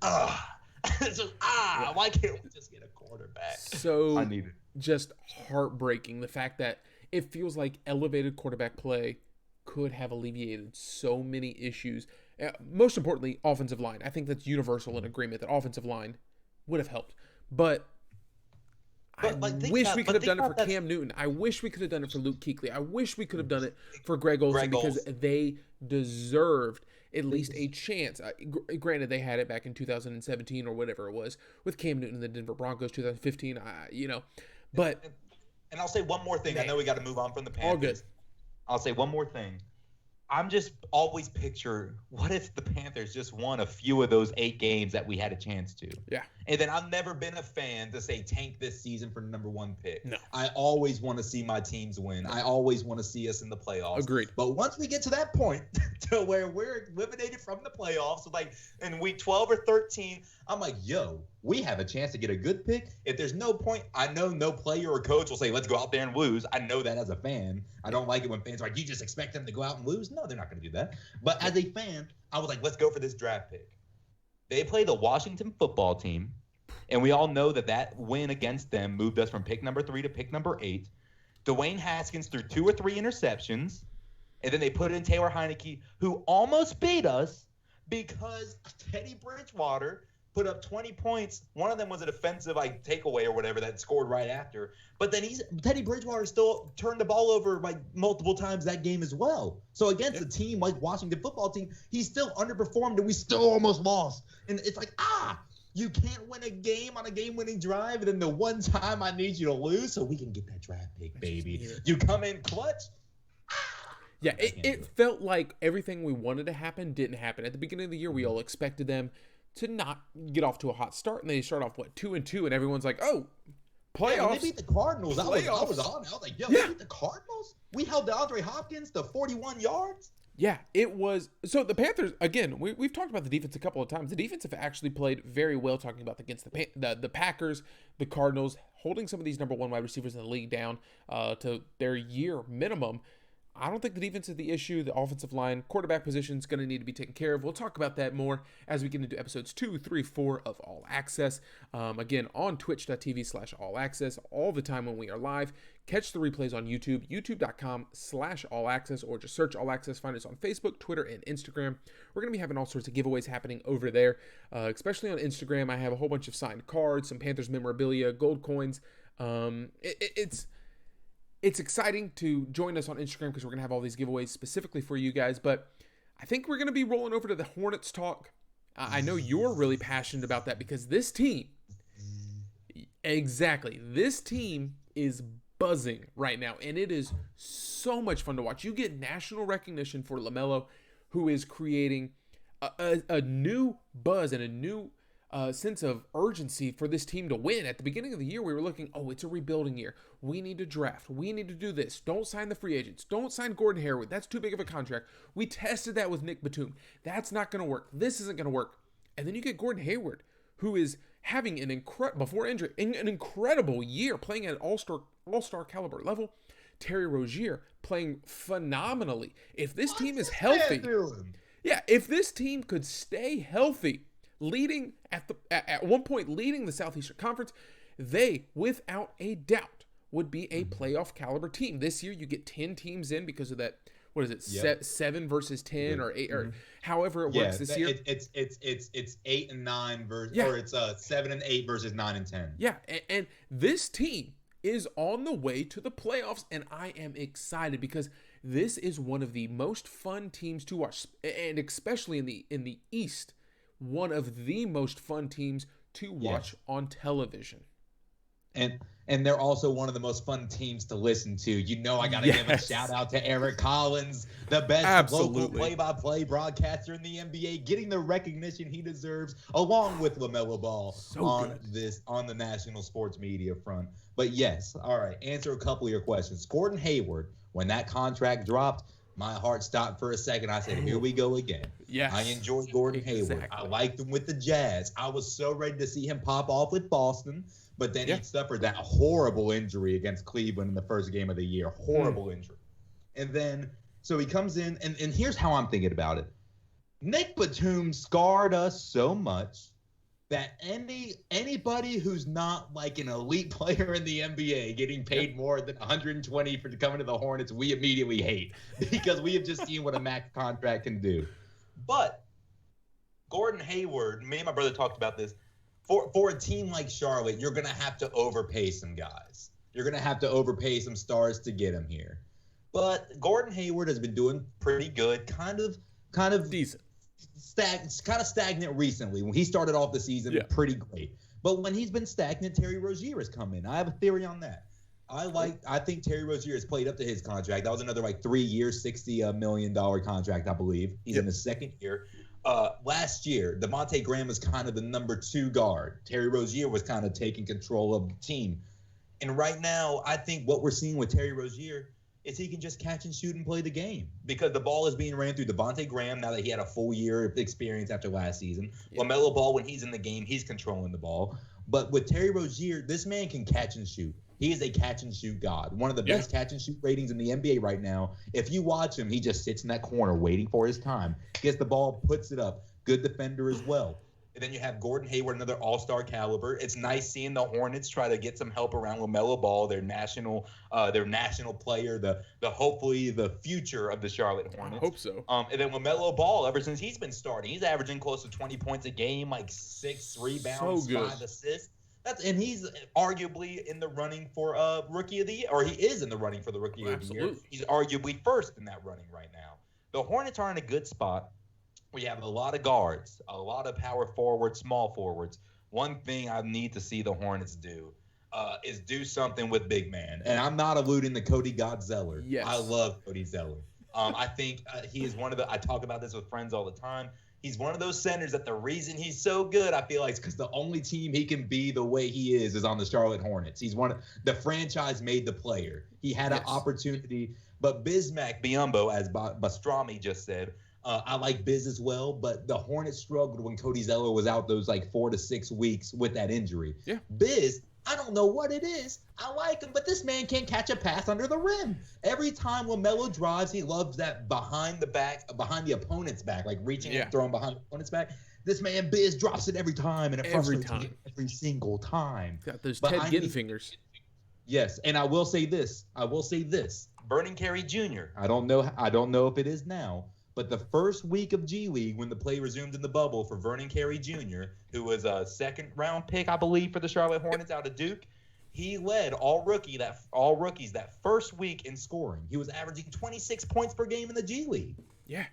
it's just, why can't we just get a quarterback?
So
I need it.
Just heartbreaking, the fact that it feels like elevated quarterback play could have alleviated so many issues. Most importantly, offensive line. I think that's universal in agreement that offensive line would have helped. But I wish we could have done it for Cam Newton. I wish we could have done it for Luke Kuechly. I wish we could have done it for Greg Olsen because they deserved at least a chance. Granted, they had it back in 2017 or whatever it was with Cam Newton and the Denver Broncos 2015. But
and I'll say one more thing. I know we got to move on from the Panthers.
All good.
I'll say one more thing. I'm just always picture, what if the Panthers just won a few of those 8 games that we had a chance to?
Yeah.
And then I've never been a fan to say tank this season for the number 1 pick.
No.
I always want to see my teams win. I always want to see us in the playoffs.
Agreed.
But once we get to that point to where we're eliminated from the playoffs, like in week 12 or 13, I'm like, yo, we have a chance to get a good pick. If there's no point, I know no player or coach will say, let's go out there and lose. I know that as a fan. I don't like it when fans are like, you just expect them to go out and lose? No, they're not going to do that. But as a fan, I was like, let's go for this draft pick. They play the Washington football team, and we all know that win against them moved us from pick number 3 to pick number 8. Dwayne Haskins threw 2 or 3 interceptions, and then they put in Taylor Heineke, who almost beat us because Teddy Bridgewater put up 20 points. One of them was a defensive takeaway or whatever that scored right after. But then Teddy Bridgewater still turned the ball over multiple times that game as well. So against a team like Washington football team, he still underperformed and we still almost lost. And it's like, you can't win a game on a game-winning drive, and then the one time I need you to lose so we can get that draft pick, baby. You come in clutch.
Yeah, it felt like everything we wanted to happen didn't happen. At the beginning of the year, we all expected them to not get off to a hot start, and they start off 2-2, and everyone's like, "Oh, playoffs!"
Yeah, when they beat the Cardinals. I was on. I was like, "Yo, they beat the Cardinals? We held DeAndre Hopkins to 41 yards."
Yeah, it was. So the Panthers, again, we've talked about the defense a couple of times. The defense have actually played very well. Talking about against the Packers, the Cardinals, holding some of these number 1 wide receivers in the league down to their year minimum. I don't think the defense is the issue. The offensive line, quarterback position is going to need to be taken care of. We'll talk about that more as we get into episodes 2, 3, 4 of All Access. Again, on twitch.tv/All Access all the time when we are live. Catch the replays on YouTube, youtube.com/All Access, or just search All Access. Find us on Facebook, Twitter, and Instagram. We're going to be having all sorts of giveaways happening over there, especially on Instagram. I have a whole bunch of signed cards, some Panthers memorabilia, gold coins. It's exciting to join us on Instagram because we're going to have all these giveaways specifically for you guys. But I think we're going to be rolling over to the Hornets talk. I know you're really passionate about that because this team is buzzing right now, and it is so much fun to watch. You get national recognition for Lamelo, who is creating a new buzz and a new sense of urgency for this team to win. At the beginning of the year, we were looking, oh, it's a rebuilding year. We need to draft. We need to do this. Don't sign the free agents. Don't sign Gordon Hayward. That's too big of a contract. We tested that with Nick Batum. That's not going to work. This isn't going to work. And then you get Gordon Hayward, who is having an incredible year, playing at an all-star caliber level. Terry Rozier playing phenomenally. If this team is healthy, if this team could stay healthy, leading at one point leading the Southeastern Conference, they without a doubt would be a playoff caliber team. This year you get 10 teams in because of that. What is it? 7 versus 10 or 8 or however it works this year.
It's 8 and 9 versus or it's 7 and 8 versus 9 and 10.
Yeah, and this team is on the way to the playoffs, and I am excited because this is one of the most fun teams to watch, and especially in the East, one of the most fun teams to watch on television.
And they're also one of the most fun teams to listen to. You know, I got to give a shout out to Eric Collins, the best local play-by-play broadcaster in the NBA, getting the recognition he deserves, along with LaMelo Ball on the national sports media front. But yes, all right, answer a couple of your questions. Gordon Hayward, when that contract dropped, my heart stopped for a second. I said, here we go again.
Yes.
I enjoyed Gordon Hayward. I liked him with the Jazz. I was so ready to see him pop off with Boston. But then he suffered that horrible injury against Cleveland in the first game of the year. Horrible injury. And then, so he comes in, and here's how I'm thinking about it. Nick Batum scarred us so much that anybody who's not like an elite player in the NBA getting paid more than 120 for coming to the Hornets, we immediately hate because we have just seen what a max contract can do. But Gordon Hayward, me and my brother talked about this. For a team like Charlotte, you're going to have to overpay some guys. You're going to have to overpay some stars to get him here. But Gordon Hayward has been doing pretty good, kind of
decent.
Kind of stagnant recently. When he started off the season, pretty great. But when he's been stagnant, Terry Rozier has come in. I have a theory on that. I think Terry Rozier has played up to his contract. That was another 3 years, $60 million contract, I believe. He's in his second year. Last year, Devontae Graham was kind of the number 2 guard. Terry Rozier was kind of taking control of the team. And right now, I think what we're seeing with Terry Rozier is he can just catch and shoot and play the game because the ball is being ran through Devontae Graham now that he had a full year of experience after last season. LaMelo Ball, when he's in the game, he's controlling the ball. But with Terry Rozier, this man can catch and shoot. He is a catch-and-shoot god. One of the best catch-and-shoot ratings in the NBA right now. If you watch him, he just sits in that corner waiting for his time. Gets the ball, puts it up. Good defender as well. And then you have Gordon Hayward, another all-star caliber. It's nice seeing the Hornets try to get some help around LaMelo Ball, their national player, the hopefully the future of the Charlotte Hornets.
I hope so.
And then LaMelo Ball, ever since he's been starting, he's averaging close to 20 points a game, 6 rebounds, 5 assists. And he's arguably in the running for Rookie of the Year, or he is in the running for the Rookie of the Year. He's arguably first in that running right now. The Hornets are in a good spot. We have a lot of guards, a lot of power forwards, small forwards. One thing I need to see the Hornets do is do something with big man. And I'm not alluding to Cody Godzeller.
Yes.
I love Cody Zeller. I think he is one of the – I talk about this with friends all the time. He's one of those centers that the reason he's so good, I feel like, is because the only team he can be the way he is on the Charlotte Hornets. He's the franchise made the player. He had an opportunity. But Bismack Biyombo, as Bastrami just said, I like Biz as well, but the Hornets struggled when Cody Zeller was out those 4 to 6 weeks with that injury. Yeah. Biz, I don't know what it is. I like him, but this man can't catch a pass under the rim. Every time LaMelo drives, he loves that behind the opponent's back, reaching and throwing behind the opponent's back. This man, Biz, drops it every time, and it frustrates me every single time.
Got those Ted Ginn fingers.
Yes, and I will say this. Vernon Carey Jr. I don't know if it is now, but the first week of G League, when the play resumed in the bubble for Vernon Carey Jr., who was a second-round pick, I believe, for the Charlotte Hornets out of Duke, he led all rookies that first week in scoring. He was averaging 26 points per game in the G League.
Yeah,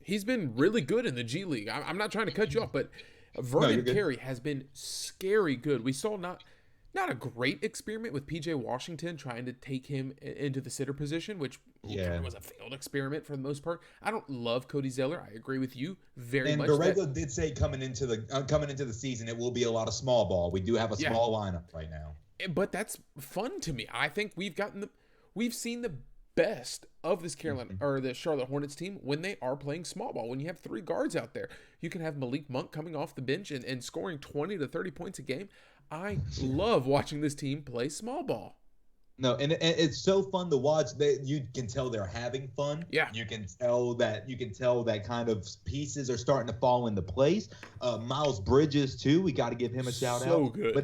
he's
been really good in the G League. I'm not trying to cut you off, but Vernon Carey has been scary good. We saw not a great experiment with PJ Washington trying to take him into the sitter position, which kind of was a failed experiment for the most part. I don't love Cody Zeller. I agree with you very much.
And Borrego did say coming into the season, it will be a lot of small ball. We do have a small lineup right now.
But that's fun to me. I think we've seen the best of this the Charlotte Hornets team when they are playing small ball. When you have 3 guards out there, you can have Malik Monk coming off the bench and scoring 20 to 30 points a game. I love watching this team play small ball.
No, and it's so fun to watch. You can tell they're having fun.
Yeah,
you can tell that kind of pieces are starting to fall into place. Miles Bridges too. We got to give him a shout out.
So good.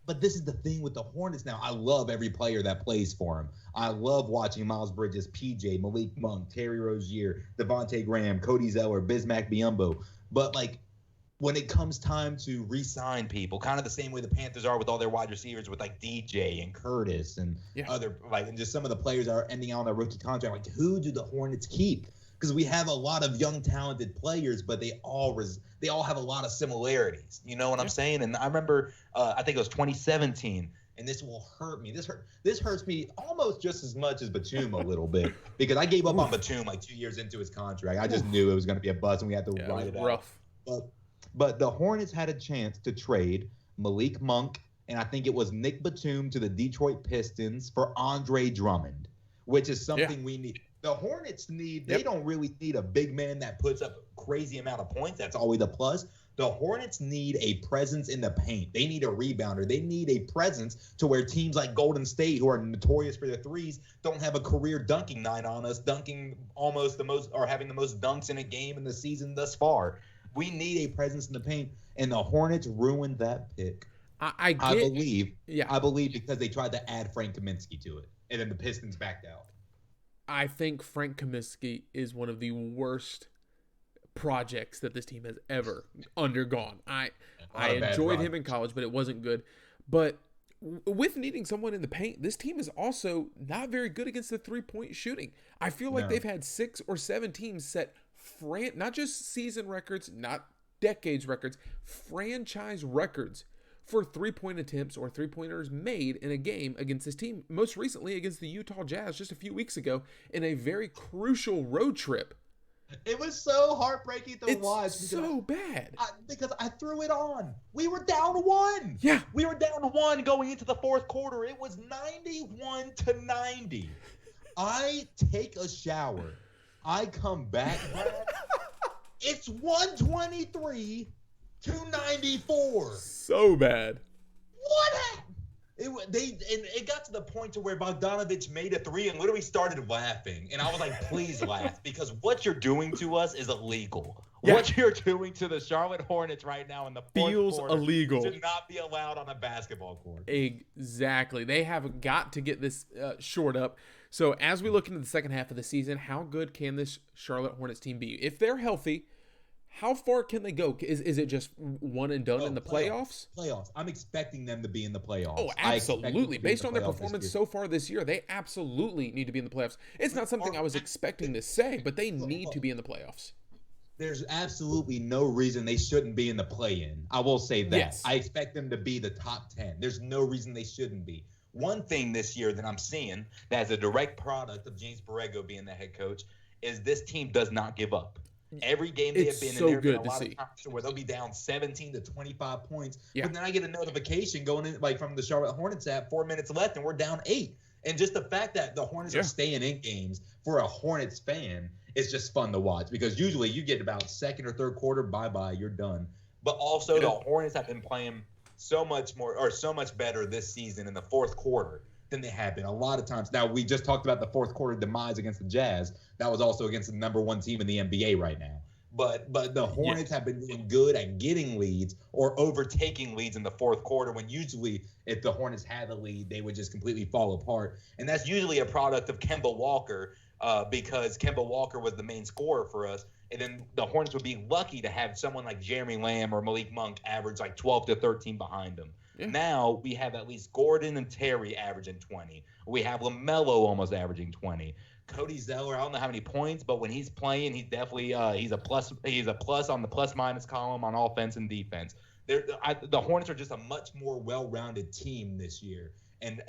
But this is the thing with the Hornets now. I love every player that plays for him. I love watching Miles Bridges, PJ, Malik Monk, Terry Rozier, Devontae Graham, Cody Zeller, Bismack Biyombo. But when it comes time to re-sign people, kind of the same way the Panthers are with all their wide receivers, with DJ and Curtis and other and just some of the players that are ending out on their rookie contract. Who do the Hornets keep? Because we have a lot of young, talented players, but they all have a lot of similarities. You know what I'm saying? And I remember, I think it was 2017, and this will hurt me. This hurts me almost just as much as Batum a little bit, because I gave up on Batum 2 years into his contract. I just knew it was going to be a bust, and we had to ride it out.
Rough.
But the Hornets had a chance to trade Malik Monk, and I think it was Nick Batum to the Detroit Pistons for Andre Drummond, which is something we need. The Hornets they don't really need a big man that puts up a crazy amount of points. That's always a plus. The Hornets need a presence in the paint. They need a rebounder. They need a presence to where teams like Golden State, who are notorious for their threes, don't have a career dunking night on us, dunking almost the most or having the most dunks in a game in the season thus far. We need a presence in the paint, and the Hornets ruined that pick. I believe because they tried to add Frank Kaminsky to it, and then the Pistons backed out.
I think Frank Kaminsky is one of the worst projects that this team has ever undergone. I enjoyed him in college, but it wasn't good. But with needing someone in the paint, this team is also not very good against the three-point shooting. I feel like they've had 6 or 7 teams set not just season records, not decades records, franchise records for three-point attempts or three-pointers made in a game against this team. Most recently against the Utah Jazz just a few weeks ago in a very crucial road trip.
It was so heartbreaking to watch.
It's so bad.
Because I threw it on. We were down 1.
Yeah.
We were down 1 going into the fourth quarter. It was 91-90. I take a shower. I come back. It's 123-94.
So bad.
What happened? It got to the point to where Bogdanovich made a 3 and literally started laughing. And I was like, please laugh, because what you're doing to us is illegal. Yeah. What you're doing to the Charlotte Hornets right now in the fourth quarter
illegal.
Should not be allowed on a basketball court.
Exactly. They have got to get this shored up. So as we look into the second half of the season, how good can this Charlotte Hornets team be? If they're healthy, how far can they go? Is it just one and done in the playoffs?
Playoffs. I'm expecting them to be in the playoffs.
Oh, absolutely. Based on their performance so far this year, they absolutely need to be in the playoffs. It's not something I was expecting to say, but they need to be in the playoffs.
There's absolutely no reason they shouldn't be in the play-in. I will say that.
Yes.
I expect them to be the top 10. There's no reason they shouldn't be. One thing this year that I'm seeing that's a direct product of James Borrego being the head coach is this team does not give up. Every game they have been in, there have been a lot of times where they'll be down 17 to 25 points. Yeah. But then I get a notification going in from the Charlotte Hornets at 4 minutes left, and we're down 8. And just the fact that the Hornets are staying in games for a Hornets fan is just fun to watch, because usually you get about second or third quarter, bye-bye, you're done. But also the Hornets have been playing so much better this season in the fourth quarter than they have been a lot of times. Now, we just talked about the fourth quarter demise against the Jazz. That was also against the number 1 team in the NBA right now. But the Hornets have been doing good at getting leads or overtaking leads in the fourth quarter, when usually if the Hornets had a lead, they would just completely fall apart. And that's usually a product of Kemba Walker, because Kemba Walker was the main scorer for us. And then the Hornets would be lucky to have someone like Jeremy Lamb or Malik Monk average like 12 to 13 behind them. Yeah. Now we have at least Gordon and Terry averaging 20. We have Lamelo almost averaging 20. Cody Zeller, I don't know how many points, but when he's playing, he's definitely he's a plus on the plus minus column on offense and defense. The Hornets are just a much more well-rounded team this year. And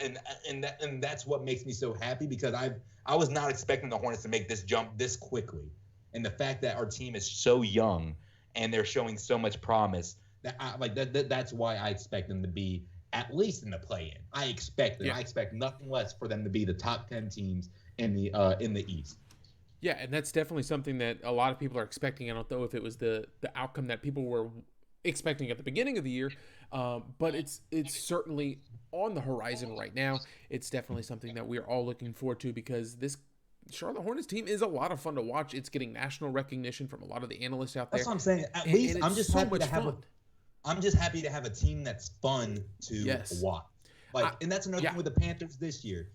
that's what makes me so happy, because I was not expecting the Hornets to make this jump this quickly. And the fact that our team is so young and they're showing so much promise, that's why I expect them to be at least in the play-in. I expect them. Yeah. I expect nothing less for them to be the top 10 teams in the East.
Yeah, and that's definitely something that a lot of people are expecting. I don't know if it was the outcome that people were expecting at the beginning of the year, but it's certainly on the horizon right now. It's definitely something that we are all looking forward to, because this Charlotte Hornets team is a lot of fun to watch. It's getting national recognition from a lot of the analysts out there.
That's what I'm saying. At least I'm just happy to have I'm just happy to have a team that's fun to watch. And that's another thing with the Panthers this year.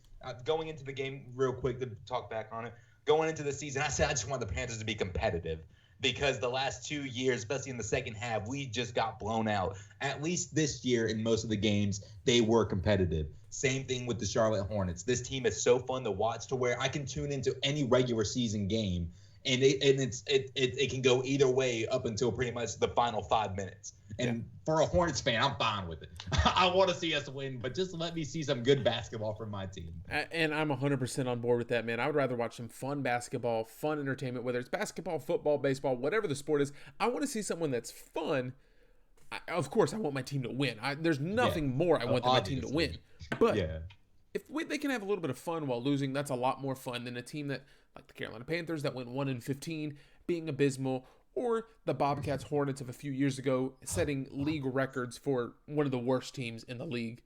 Going into the game real quick to talk back on it. Going into the season, I said I just want the Panthers to be competitive, because the last 2 years, especially in the second half, we just got blown out. At least this year, in most of the games, they were competitive. Same thing with the Charlotte Hornets. This team is so fun to watch, to where I can tune into any regular season game, and it can go either way up until pretty much the final 5 minutes. And for a Hornets fan, I'm fine with it. I want to see us win, but just let me see some good basketball from my team.
And I'm 100% on board with that, man. I would rather watch some fun basketball, fun entertainment, whether it's basketball, football, baseball, whatever the sport is. I want to see someone that's fun. Of course, I want my team to win. There's nothing more I want than my team to win. But if they can have a little bit of fun while losing, that's a lot more fun than a team that, like the Carolina Panthers, that went 1-15, being abysmal, or the Bobcats Hornets of a few years ago, setting league records for one of the worst teams in the league.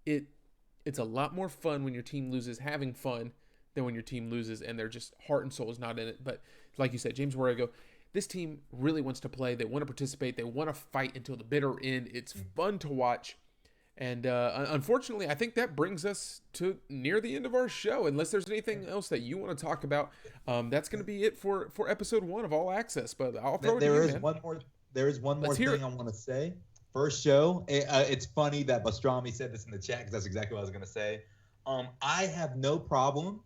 It's a lot more fun when your team loses having fun than when your team loses and their just heart and soul is not in it. But like you said, James Borrego, this team really wants to play. They want to participate. They want to fight until the bitter end. It's fun to watch. And unfortunately, I think that brings us to near the end of our show. Unless there's anything else that you want to talk about, that's going to be it for episode 1 of All Access. But I'll throw it to you, man.
There is one more thing I want to say. First show, it's funny that Bastrami said this in the chat, because that's exactly what I was going to say. I have no problem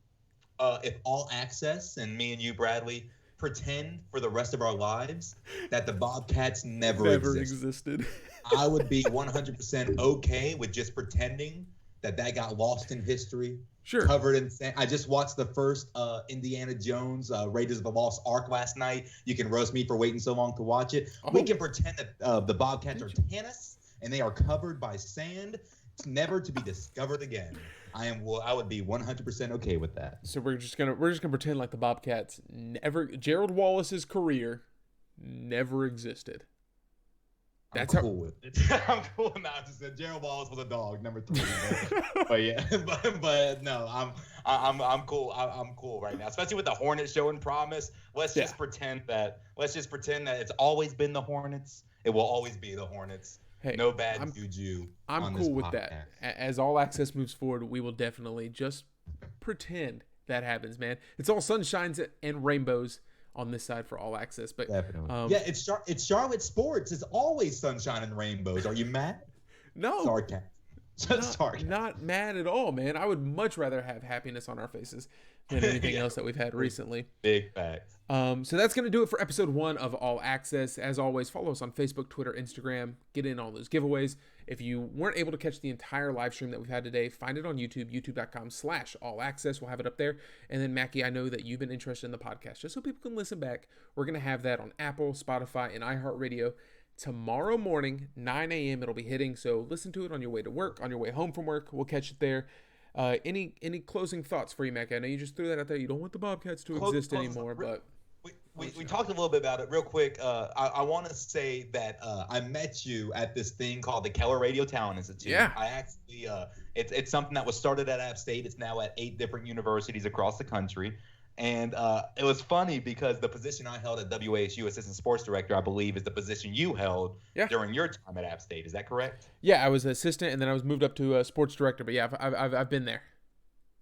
if All Access and me and you, Bradley, pretend for the rest of our lives that the Bobcats never existed. I would be 100% okay with just pretending that got lost in history.
Sure.
Covered in sand. I just watched the first Indiana Jones Raiders of the Lost Ark last night. You can roast me for waiting so long to watch it. Oh. We can pretend that the Bobcats are tennis and they are covered by sand, never to be discovered again. I would be 100% okay with that.
So we're just gonna pretend like the Bobcats Gerald Wallace's career never existed.
That's cool with it. I'm cool now. I just said Gerald Wallace was a dog, number 3. But yeah, but no, I'm cool. I'm cool right now, especially with the Hornets showing promise. Let's just pretend that it's always been the Hornets. It will always be the Hornets. Hey, no bad juju.
I'm cool with that. As All Access moves forward, we will definitely just pretend that happens, man. It's all sunshines and rainbows on this side for All Access, but
definitely. It's Charlotte sports. It's always sunshine and rainbows. Are you mad?
No.
Sarcasm.
Not mad at all, man. I would much rather have happiness on our faces than anything else that we've had recently.
Big facts.
So that's going to do it for episode 1 of All Access. As always, follow us on Facebook, Twitter, Instagram. Get in all those giveaways. If you weren't able to catch the entire live stream that we've had today, find it on YouTube, youtube.com/allaccess. We'll have it up there. And then, Mackie, I know that you've been interested in the podcast. Just so people can listen back, we're going to have that on Apple, Spotify, and iHeartRadio. Tomorrow morning, 9 a.m. it'll be hitting. So listen to it on your way to work, on your way home from work. We'll catch it there. Any closing thoughts for you, Mackie? I know you just threw that out there. You don't want the Bobcats to exist anymore, but...
We talked a little bit about it real quick. I want to say that I met you at this thing called the Keller Radio Talent Institute.
Yeah.
I actually, it's something that was started at App State. It's now at 8 different universities across the country. And it was funny because the position I held at WASU, Assistant Sports Director, I believe, is the position you held during your time at App State. Is that correct?
Yeah, I was assistant, and then I was moved up to Sports Director. But yeah, I've been there.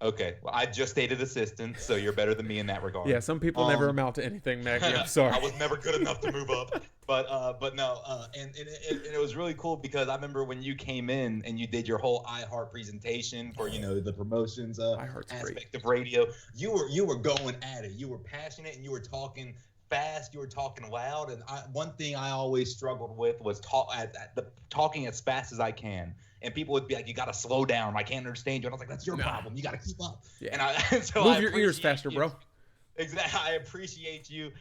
Okay, well, I just stated assistant, so you're better than me in that regard.
Yeah, some people never amount to anything, Maggie. I'm sorry.
I was never good enough to move up. But no, and it was really cool because I remember when you came in and you did your whole iHeart presentation for the promotions aspect of radio. You were going at it. You were passionate and you were talking fast, you were talking loud, and one thing I always struggled with was talking as fast as I can. And people would be like, "You got to slow down. I can't understand you." And I was like, "That's your problem. You got to keep up."
Yeah.
And so
move your ears faster, bro.
Exactly. I appreciate you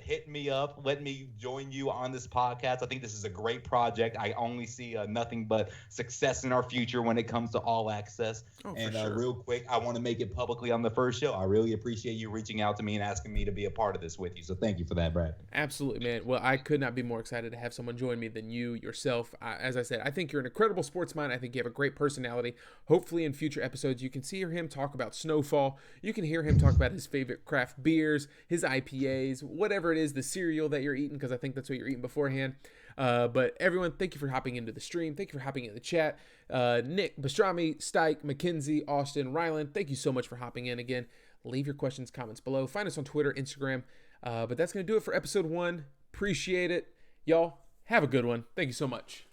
hitting me up, letting me join you on this podcast. I think this is a great project. I only see nothing but success in our future when it comes to All Access.
Oh,
and
sure.
Real quick, I want to make it publicly on the first show. I really appreciate you reaching out to me and asking me to be a part of this with you. So thank you for that, Brad.
Absolutely, man. Well, I could not be more excited to have someone join me than you yourself. As I said, I think you're an incredible sports mind. I think you have a great personality. Hopefully in future episodes, you can see him talk about snowfall. You can hear him talk about his favorite craft beers, his IPAs, whatever it is, the cereal that you're eating, because I think that's what you're eating beforehand. But everyone, thank you for hopping into the stream. Thank you for hopping in the chat. Nick, Pastrami, Stike, McKenzie, Austin, Ryland, thank you so much for hopping in again. Leave your questions, comments below. Find us on Twitter, Instagram. But that's going to do it for episode 1. Appreciate it. Y'all, have a good one. Thank you so much.